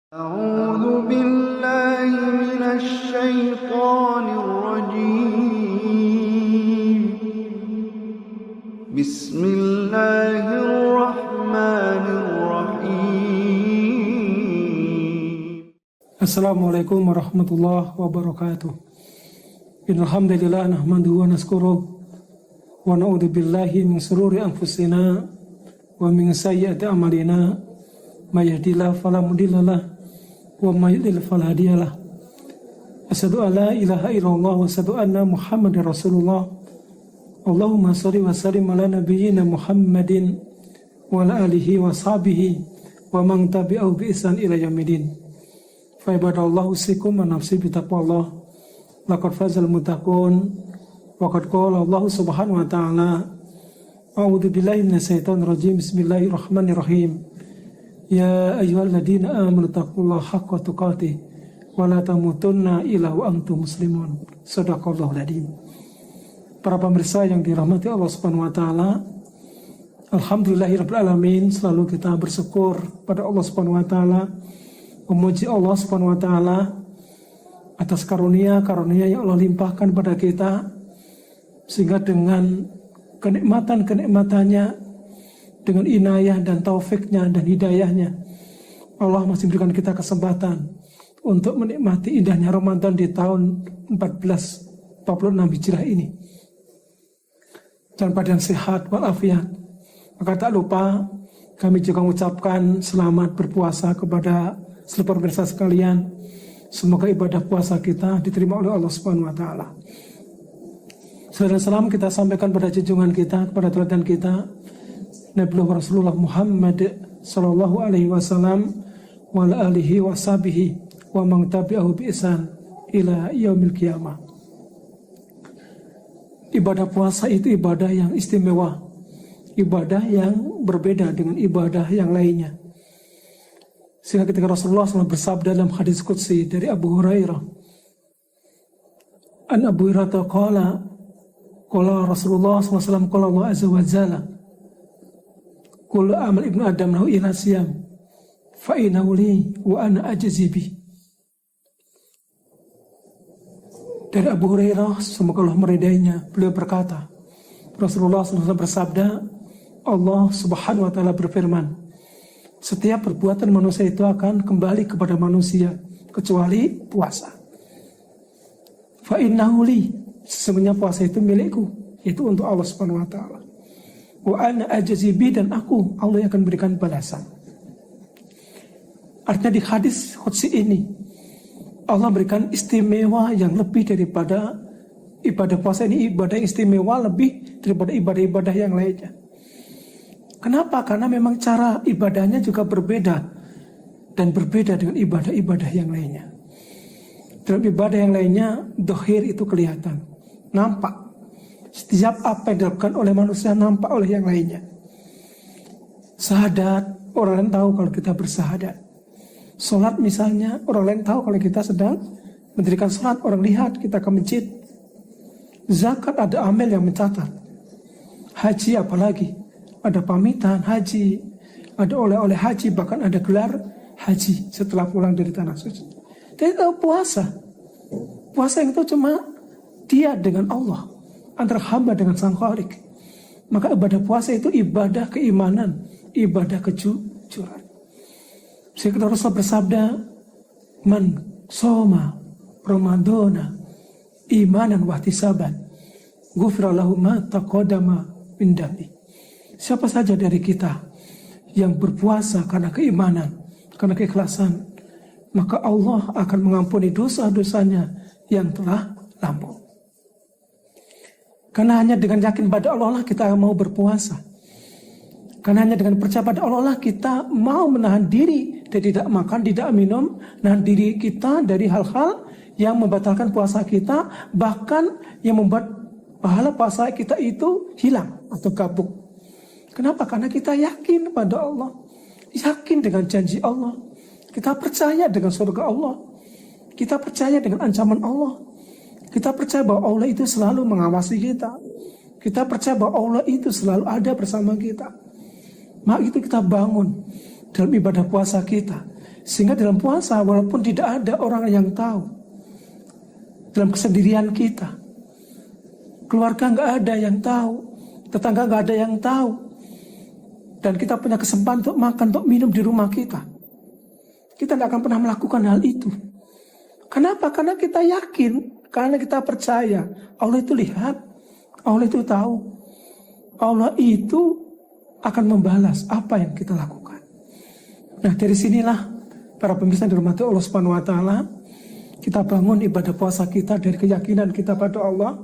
أعوذ بالله من الشيطان الرجيم بسم الله الرحمن الرحيم Assalamualaikum warahmatullahi wabarakatuh. Innalhamdulillah nahmaduhu wa naskuru wa na'udzu billahi min shururi anfusina wa min sayyiati a'malina may yahdihillahu fala mudhillalah wa may yudlil fala hadiyalah. Asyhadu an la ilaha illallah wa asyhadu anna Muhammadar Rasulullah. Allahumma shalli wa sallim ala nabiyyina Muhammadin wa ala alihi wa sahbihi wa man tabi'ahu bi ihsan ila yaumil fa ibadallahu usikum wa nafsi bi taqwallah laqad fazal muttaqun wa qad qala Allah subhanahu wa ta'ala a'udzu billahi minasyaitonir rajim bismillahirrahmanirrahim ya ayyuhalladzina amanu taqullaha haqqa tuqatih wa la tamutunna illa wa antum muslimun. Shadaqallahul adzim. Para pemirsa yang dirahmati Allah Subhanahu wa taala, alhamdulillahirabbil alamin, selalu kita bersyukur pada Allah Subhanahu wa taala, memuji Allah Subhanahu wa taala atas karunia-karunia yang Allah limpahkan pada kita, sehingga dengan kenikmatan-kenikmatannya, dengan inayah dan taufiknya dan hidayahnya, Allah masih berikan kita kesempatan untuk menikmati indahnya Ramadan di tahun 1446 Hijrah ini. Dan badan sehat walafiat. Maka tak lupa kami juga mengucapkan selamat berpuasa kepada seluruh pemirsa sekalian. Semoga ibadah puasa kita diterima oleh Allah Subhanahu wa taala. Salam kita sampaikan pada junjungan kita, kepada teladan kita, Nabi Rasulullah Muhammad sallallahu alaihi wasallam wa alihi wa sahbihi wa man tabi'ahu bi ihsan ila yaumil qiyamah. Ibadah puasa itu ibadah yang istimewa, ibadah yang berbeda dengan ibadah yang lainnya. Sehingga ketika Rasulullah SAW bersabda dalam hadis qudsi dari Abu Hurairah, an Abu Hurairah qala Rasulullah SAW qala Allah azza wa jalla kullu amal ibnu adam lahu ila siyam fa innahu li wa ana ajzi bi. Dari Abu Hurairah, semoga Allah meridainya, beliau berkata, Rasulullah SAW bersabda, Allah Subhanahu wa taala berfirman, setiap perbuatan manusia itu akan kembali kepada manusia kecuali puasa. Fa innahu li, sesungguhnya puasa itu milikku, itu untuk Allah Subhanahu wa taala. Wa ana ajzi bi, dan aku, Allah yang akan berikan balasan. Artinya di hadis qudsi ini Allah berikan istimewa yang lebih daripada ibadah puasa ini, ibadah yang istimewa lebih daripada ibadah-ibadah yang lainnya. Kenapa? Karena memang cara ibadahnya juga berbeda dan berbeda dengan ibadah-ibadah yang lainnya. Dalam ibadah yang lainnya, dohir itu kelihatan, nampak. Setiap apa yang dilakukan oleh manusia nampak oleh yang lainnya. Sahadat, orang lain tahu kalau kita bersahadat. Sholat misalnya, orang lain tahu kalau kita sedang mendirikan sholat, orang lihat kita ke masjid. Zakat ada amil yang mencatat. Haji apalagi, ada pamitan haji, ada oleh-oleh haji, bahkan ada gelar haji setelah pulang dari tanah suci. Dan itu puasa yang itu cuma dia dengan Allah, antara hamba dengan sang Khalik. Maka ibadah puasa itu ibadah keimanan, ibadah kejujuran. Sehingga Rasul bersabda, man soma ramadana imanan wa ihtisaban ghufira lahu ma taqaddama min dhanbi. Siapa saja dari kita yang berpuasa karena keimanan, karena keikhlasan, maka Allah akan mengampuni dosa-dosanya yang telah lampau. Karena hanya dengan yakin pada Allah lah kita mau berpuasa. Karena hanya dengan percaya pada Allah lah kita mau menahan diri dari tidak makan, tidak minum, menahan diri kita dari hal-hal yang membatalkan puasa kita, bahkan yang membuat pahala puasa kita itu hilang atau kabur. Kenapa? Karena kita yakin pada Allah, yakin dengan janji Allah, kita percaya dengan surga Allah, kita percaya dengan ancaman Allah, kita percaya bahwa Allah itu selalu mengawasi kita, kita percaya bahwa Allah itu selalu ada bersama kita. Maka itu kita bangun dalam ibadah puasa kita, Sehingga dalam puasa walaupun tidak ada orang yang tahu, dalam kesendirian kita, keluarga nggak ada yang tahu, tetangga nggak ada yang tahu, dan kita punya kesempatan untuk makan, untuk minum di rumah kita tidak akan pernah melakukan hal itu. Kenapa? Karena kita yakin, karena kita percaya Allah itu lihat, Allah itu tahu, Allah itu akan membalas apa yang kita lakukan. Nah, dari sinilah para pemirsa dirahmati Allah Subhanahu wa taala, kita bangun ibadah puasa kita dari keyakinan kita pada Allah,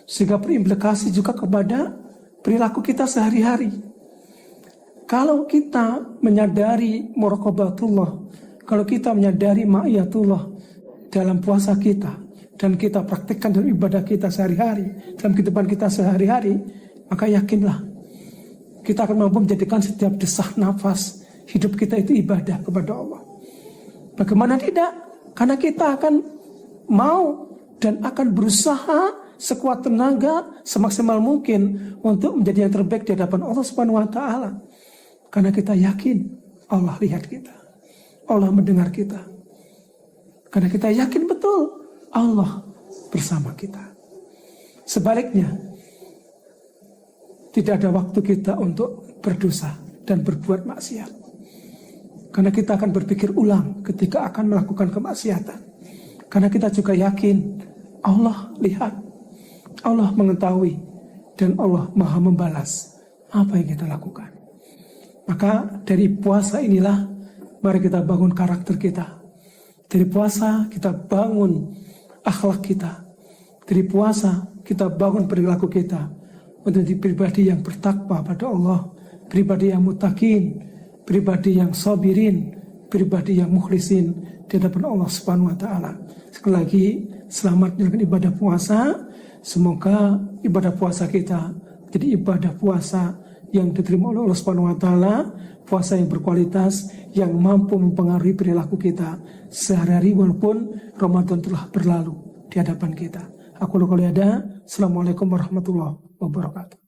sehingga berimplikasi juga kepada perilaku kita sehari-hari. Kalau kita menyadari muraqabatullah, kalau kita menyadari ma'iyatullah dalam puasa kita, dan kita praktikkan dalam ibadah kita sehari-hari, dalam kehidupan kita sehari-hari, maka yakinlah kita akan mampu menjadikan setiap desah nafas hidup kita itu ibadah kepada Allah. Bagaimana tidak? Karena kita akan mau dan akan berusaha sekuat tenaga, semaksimal mungkin untuk menjadi yang terbaik di hadapan Allah Subhanahu wa taala. Karena kita yakin Allah lihat kita, Allah mendengar kita. Karena kita yakin betul Allah bersama kita. Sebaliknya, tidak ada waktu kita untuk berdosa dan berbuat maksiat. Karena kita akan berpikir ulang ketika akan melakukan kemaksiatan. Karena kita juga yakin Allah lihat, Allah mengetahui, dan Allah Maha membalas apa yang kita lakukan. Maka dari puasa inilah mari kita bangun karakter kita. Dari puasa kita bangun akhlak kita. Dari puasa kita bangun perilaku kita menjadi pribadi yang bertakwa pada Allah, pribadi yang muttaqin, pribadi yang sabirin, pribadi yang mukhlisin di hadapan Allah Subhanahu wa taala. Sekali lagi selamat menjalankan ibadah puasa. Semoga ibadah puasa kita jadi ibadah puasa yang diterima oleh Allah Subhanahu wa taala, puasa yang berkualitas, yang mampu mempengaruhi perilaku kita sehari-hari walaupun Ramadan telah berlalu di hadapan kita. Aku qouli hadza, assalamualaikum warahmatullahi wabarakatuh.